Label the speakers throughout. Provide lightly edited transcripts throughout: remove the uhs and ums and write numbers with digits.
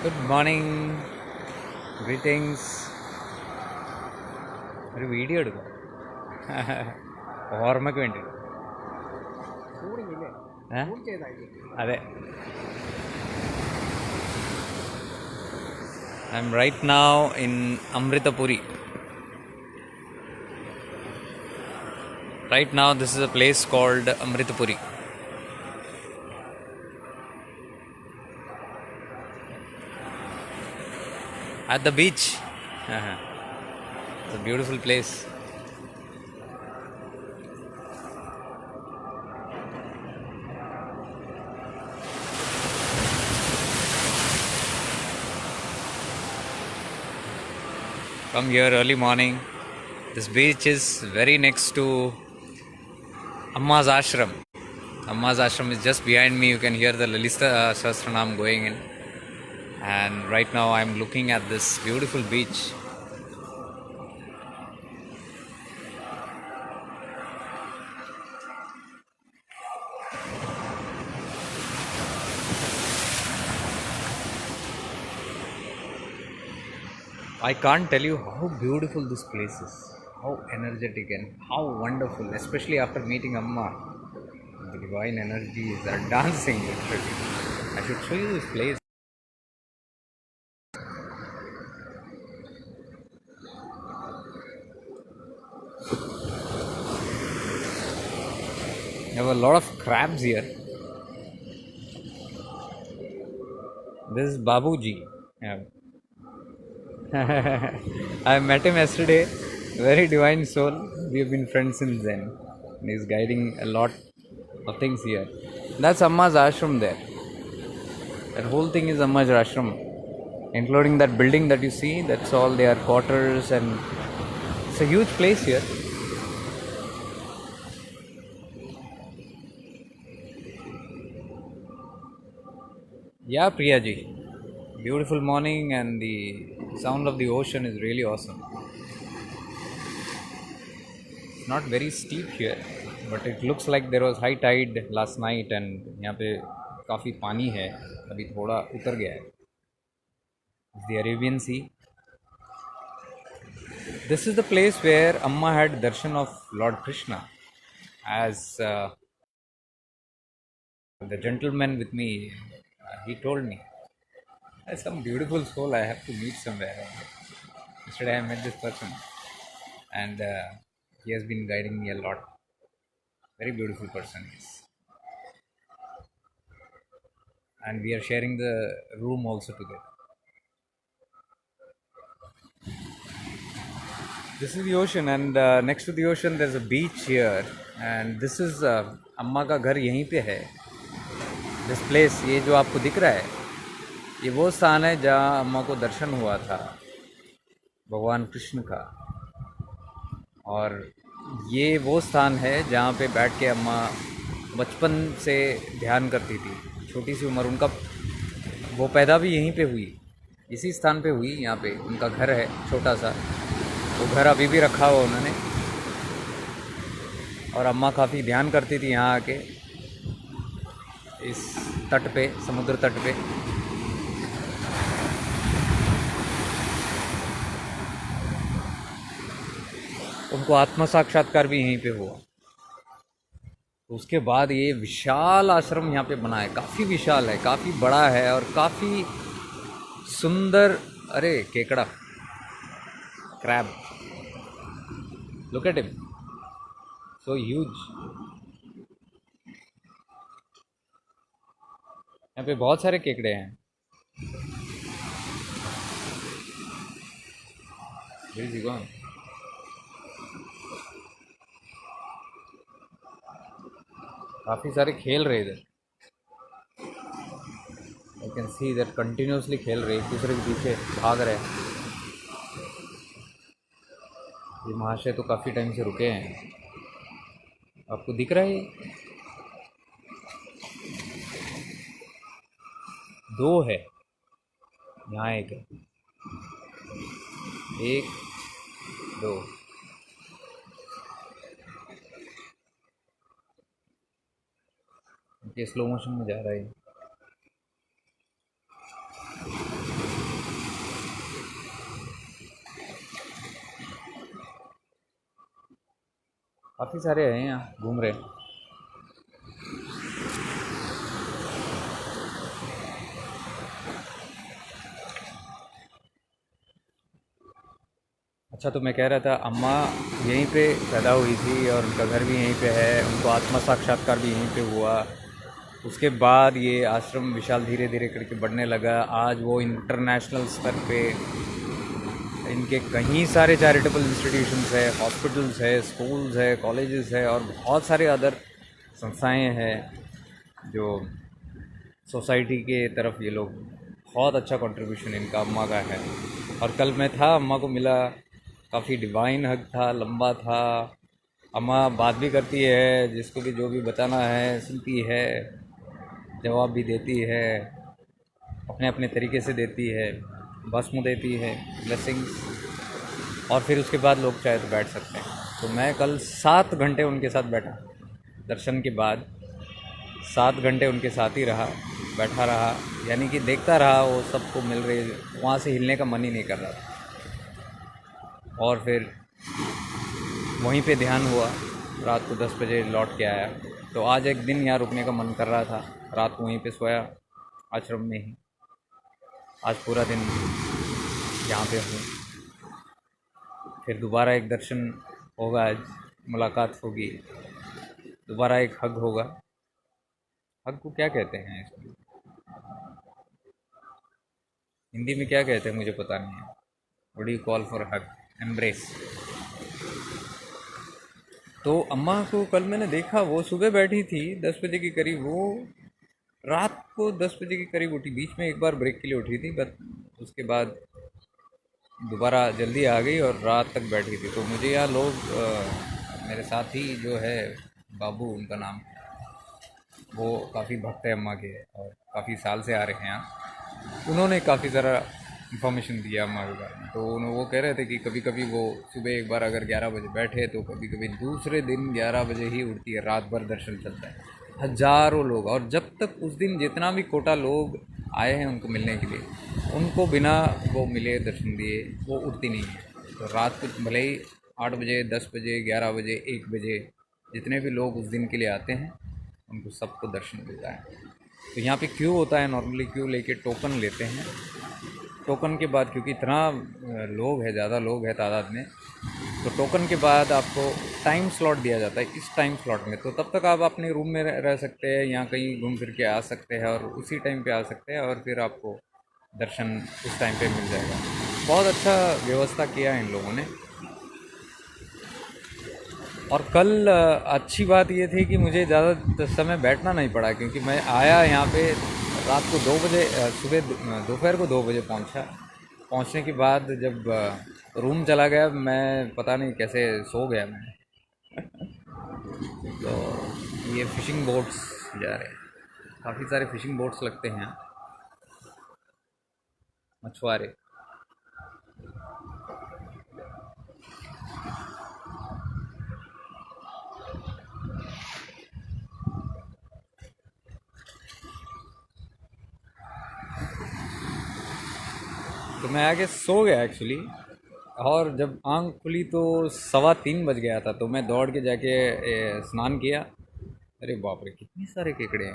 Speaker 1: Good morning, greetings. ഒരു video എടുക്കാം ഓർമ്മയ്ക്ക് വേണ്ടി. അതെ, I am right now in Amritapuri. Right now this is a place called Amritapuri. At the beach. It's a beautiful place. Come here early morning. This beach is very next to Amma's ashram. Amma's ashram is just behind me. You can hear the Lalita Sahasranam going in. And right now I am looking at this beautiful beach. I can't tell you how beautiful this place is, how energetic and how wonderful, especially after meeting Amma. The divine energies are dancing literally. I should show you this place. You have a lot of crabs here. This is Babuji. Yeah. I met him yesterday. Very divine soul. We have been friends since then. And he's guiding a lot of things here. That's Amma's ashram there. That whole thing is Amma's ashram. Including that building that you see. That's all their quarters, and it's a huge place here. Yeah, Priya ji. Beautiful morning, and the sound of the ocean is really awesome. It's not very steep here, but it looks like there was high tide last night, and यहाँ पे काफ़ी पानी है, अभी थोड़ा उतर गया है. It's the Arabian Sea. This is the place where Amma had darshan of Lord Krishna. As the gentleman with me, he told me, there's some beautiful soul I have to meet somewhere. Yesterday I met this person, and he has been guiding me a lot. Very beautiful person he is. And we are sharing the room also together. This is the ocean, and next to the ocean there's a beach here, and this is अम्मा का घर यहीं पे है. This place, ये जो आपको दिख रहा है, ये वो स्थान है जहाँ अम्मा को दर्शन हुआ था भगवान कृष्ण का. और ये वो स्थान है जहाँ पे बैठ के अम्मा बचपन से ध्यान करती थी. छोटी सी उम्र उनका, वो पैदा भी यहीं पे हुई, इसी स्थान पे हुई. यहाँ पे उनका घर है छोटा सा. वो घर अभी भी रखा हुआ उन्होंने. और अम्मा काफ़ी ध्यान करती थी यहाँ आके, इस तट पे, समुद्र तट पे. उनको आत्म साक्षात्कार भी यहीं पे हुआ. उसके बाद ये विशाल आश्रम यहाँ पे बना है. काफ़ी विशाल है, काफ़ी बड़ा है, और काफ़ी सुंदर. अरे केकड़ा, crab, look at him, so huge. यहाँ पे बहुत सारे केकड़े हैं. काफ़ी सारे खेल रहे इधर. I can see that continuously खेल रहे, एक दूसरे के पीछे भाग रहे हैं. ये महाशय तो काफ़ी टाइम से रुके हैं. आपको दिख रहा है ये? दो है यहाँ, एक है, एक दो. ये स्लो मोशन में जा रहा है. काफ़ी सारे हैं यहाँ घूम रहे। अच्छा, तो मैं कह रहा था अम्मा यहीं पे पैदा हुई थी और उनका घर भी यहीं पे है, उनको आत्मा साक्षात्कार भी यहीं पे हुआ। उसके बाद ये आश्रम विशाल धीरे धीरे करके बढ़ने लगा। आज वो इंटरनेशनल स्तर पे इनके कई सारे चैरिटेबल इंस्टीट्यूशंस है, हॉस्पिटल्स है, स्कूल्स है, कॉलेजेस है और बहुत सारे अदर संस्थाएं हैं जो सोसाइटी के तरफ ये लोग बहुत अच्छा कंट्रीब्यूशन इनका अम्मा का है। और कल मैं था, अम्मा को मिला, काफ़ी डिवाइन हग था, लंबा था। अम्मा बात भी करती है, जिसको भी जो भी बताना है सुनती है, जवाब भी देती है, अपने अपने तरीके से देती है, भस्म देती है, ब्लेसिंग्स। और फिर उसके बाद लोग चाहे तो बैठ सकते हैं। तो मैं कल 7 घंटे उनके साथ बैठा, दर्शन के बाद 7 घंटे उनके साथ ही रहा, बैठा रहा, यानी कि देखता रहा वो सबको मिल रही, वहाँ से हिलने का मन ही नहीं कर रहा था। और फिर वहीं पे ध्यान हुआ, रात को 10 बजे लौट के आया। तो आज एक दिन यहाँ रुकने का मन कर रहा था, रात को वहीं पे सोया आश्रम में ही। आज पूरा दिन यहाँ पे हूँ। फिर दोबारा एक दर्शन होगा, आज मुलाकात होगी, दोबारा एक हग होगा। हग को क्या कहते हैं इसमें, हिंदी में क्या कहते हैं मुझे पता नहीं है। What do you call for hug? Embrace. तो अम्मा को कल मैंने देखा, वो सुबह बैठी थी 10 बजे के करीब, वो रात को 10 बजे के करीब उठी। बीच में एक बार ब्रेक के लिए उठी थी, बट उसके बाद दोबारा जल्दी आ गई और रात तक बैठी थी। तो मुझे यहाँ लोग मेरे साथी जो है बाबू उनका नाम, वो काफ़ी भक्त है अम्मा के और काफ़ी साल से आ रहे हैं यहाँ। उन्होंने काफ़ी सारा इन्फॉर्मेशन दिया अम्मा के बारे में। तो वो कह रहे थे कि कभी कभी वो सुबह एक बार अगर 11 बजे बैठे तो कभी कभी दूसरे दिन 11 बजे ही उठती है, रात भर दर्शन चलता है, हज़ारों लोग। और जब तक उस दिन जितना भी कोटा लोग आए हैं उनको मिलने के लिए, उनको बिना वो मिले दर्शन दिए वो उठती नहीं है। तो रात को भले ही 8 बजे, 10 बजे, 11 बजे, 1 बजे, जितने भी लोग उस दिन के लिए आते हैं उनको सबको दर्शन मिलता है। तो यहाँ पे क्यू होता है, नॉर्मली क्यू लेके टोकन लेते हैं। टोकन के बाद, क्योंकि इतना लोग है, ज़्यादा लोग है तादाद में, तो टोकन के बाद आपको टाइम स्लॉट दिया जाता है। इस टाइम स्लॉट में तो तब तक आप अपने रूम में रह सकते हैं या कहीं घूम फिर के आ सकते हैं और उसी टाइम पे आ सकते हैं और फिर आपको दर्शन उस टाइम पे मिल जाएगा। बहुत अच्छा व्यवस्था किया है इन लोगों ने। और कल अच्छी बात ये थी कि मुझे ज़्यादा समय बैठना नहीं पड़ा, क्योंकि मैं आया यहाँ पे रात को 2 बजे, सुबह दोपहर को 2 बजे पहुँचा। पहुँचने के बाद जब रूम चला गया, मैं पता नहीं कैसे सो गया मैं। तो ये फ़िशिंग बोट्स जा रहे हैं, काफ़ी सारे फ़िशिंग बोट्स लगते हैं यहाँ, मछुआरे। तो मैं आके सो गया एक्चुअली, और जब आँख खुली तो 3:15 बज गया था। तो मैं दौड़ के जाके स्नान किया। अरे बाप रे, कितने सारे केकड़े हैं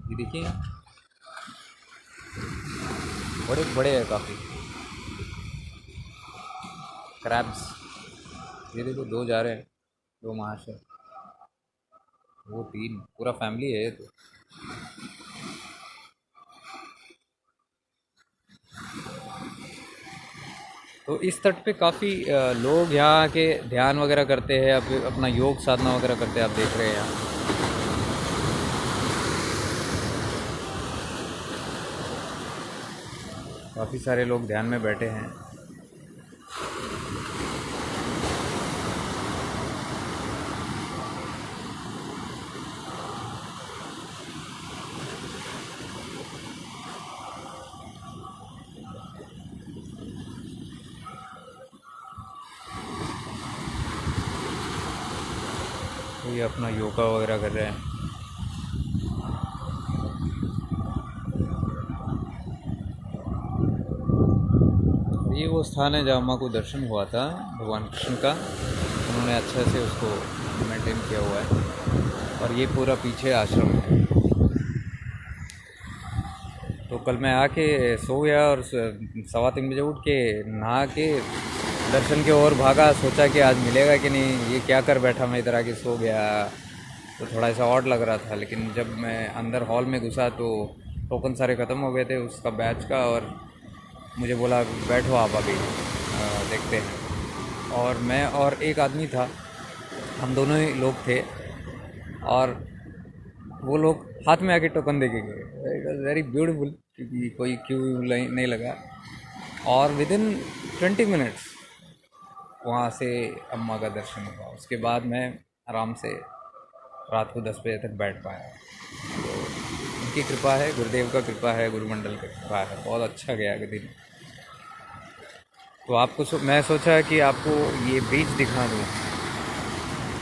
Speaker 1: ये देखिए, बड़े बड़े हैं काफ़ी। क्रैब्स, ये देखो 2 जा रहे हैं, 2 महाशय, वो 3, पूरा फैमिली है ये तो। तो इस तट पे काफ़ी लोग यहाँ के ध्यान वगैरह करते हैं, अपना योग साधना वगैरह करते हैं, आप देख रहे हैं यहाँ। काफ़ी सारे लोग ध्यान में बैठे हैं। तो ये अपना योगा वगैरह कर रहे हैं। ये वो स्थान है जहाँ अम्मा को दर्शन हुआ था भगवान कृष्ण का। उन्होंने उन्होंने अच्छे से उसको मेंटेन किया हुआ है। और ये पूरा पीछे आश्रम है। तो कल मैं आके सो गया और 3:15 बजे उठ के नहा के दर्शन के ओर भागा। सोचा कि आज मिलेगा कि नहीं, ये क्या कर बैठा मैं इधर आके सो गया। तो थोड़ा ऐसा ऑड लग रहा था। लेकिन जब मैं अंदर हॉल में घुसा तो टोकन सारे ख़त्म हो गए थे उसका बैच का, और मुझे बोला बैठो आप अभी देखते हैं। और मैं और एक आदमी था, हम दोनों ही लोग थे, और वो लोग हाथ में आके टोकन दे के गए। इट वॉज वेरी ब्यूटीफुल, क्योंकि कोई क्यू नहीं लगा। और विदिन 20 मिनट्स वहाँ से अम्मा का दर्शन हुआ। उसके बाद मैं आराम से रात को 10 बजे तक बैठ पाया। तो उनकी कृपा है, गुरुदेव का कृपा है, गुरुमंडल का कृपा है, बहुत अच्छा गया कि दिन। तो आपको मैं सोचा कि आपको ये बीच दिखा दूँ।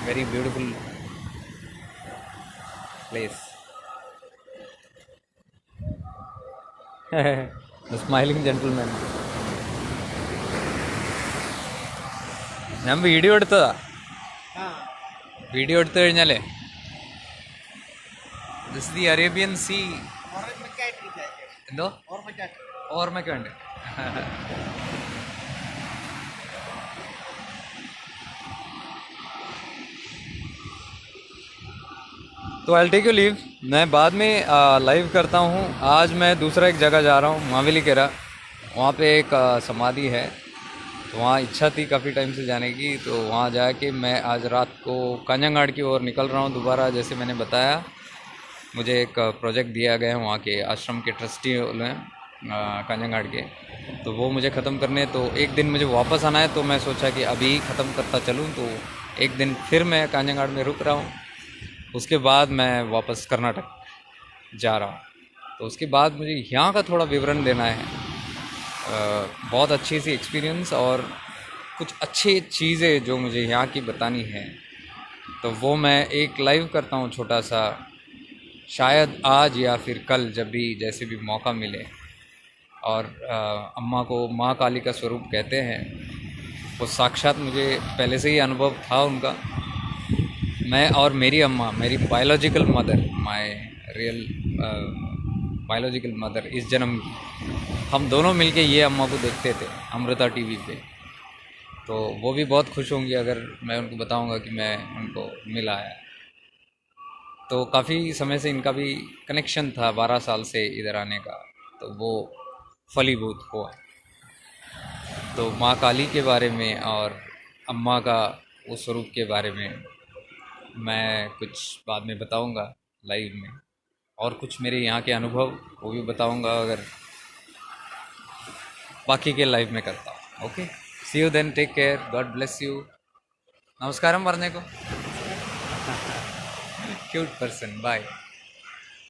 Speaker 1: Very beautiful place. The smiling gentleman. ഞാൻ വീഡിയോ എടുത്തതാ. വീഡിയോ എടുത്തു കഴിഞ്ഞാലേ ദിസ് ദി അറേബ്യൻ സീ എന്തോ ഓർമ്മയ്ക്ക് വേണ്ടി. तो आई टेक यू लीव। मैं बाद में लाइव करता हूँ। आज मैं दूसरा एक जगह जा रहा हूँ, मावेलीकेरा। वहाँ पे एक समाधि है, तो वहाँ इच्छा थी काफ़ी टाइम से जाने की। तो वहाँ जाके मैं आज रात को कांजंगाड़ की ओर निकल रहा हूँ दोबारा। जैसे मैंने बताया, मुझे एक प्रोजेक्ट दिया गया है वहाँ के आश्रम के ट्रस्टी हैं कांजंगाड़ के, तो वो मुझे ख़त्म करने। तो एक दिन मुझे वापस आना है, तो मैं सोचा कि अभी ख़त्म करता चलूँ। तो एक दिन फिर मैं कांजंगाड़ में रुक रहा हूँ, उसके बाद मैं वापस कर्नाटक जा रहा हूँ। तो उसके बाद मुझे यहाँ का थोड़ा विवरण देना है। बहुत अच्छी सी एक्सपीरियंस और कुछ अच्छी चीज़ें जो मुझे यहाँ की बतानी है, तो वो मैं एक लाइव करता हूँ छोटा सा, शायद आज या फिर कल, जब भी जैसे भी मौका मिले। और अम्मा को माँ काली का स्वरूप कहते हैं, वो साक्षात मुझे पहले से ही अनुभव था उनका। मैं और मेरी अम्मा, मेरी biological mother, my real biological mother इस जन्म की, हम दोनों मिलके ये अम्मा को देखते थे अमृता टीवी पे। तो वो भी बहुत खुश होंगी अगर मैं उनको बताऊंगा कि मैं उनको मिला आया। तो काफ़ी समय से इनका भी कनेक्शन था, 12 साल से इधर आने का, तो वो फलीभूत हुआ। तो माँ काली के बारे में और अम्मा का वो स्वरूप के बारे में मैं कुछ बाद में बताऊंगा लाइव में, और कुछ मेरे यहाँ के अनुभव वो भी बताऊंगा अगर बाकी के लाइव में करता हूँ। Okay, see you then, take care, God bless you. नमस्कारम പറഞ്ഞേക്കോ. Cute person, bye.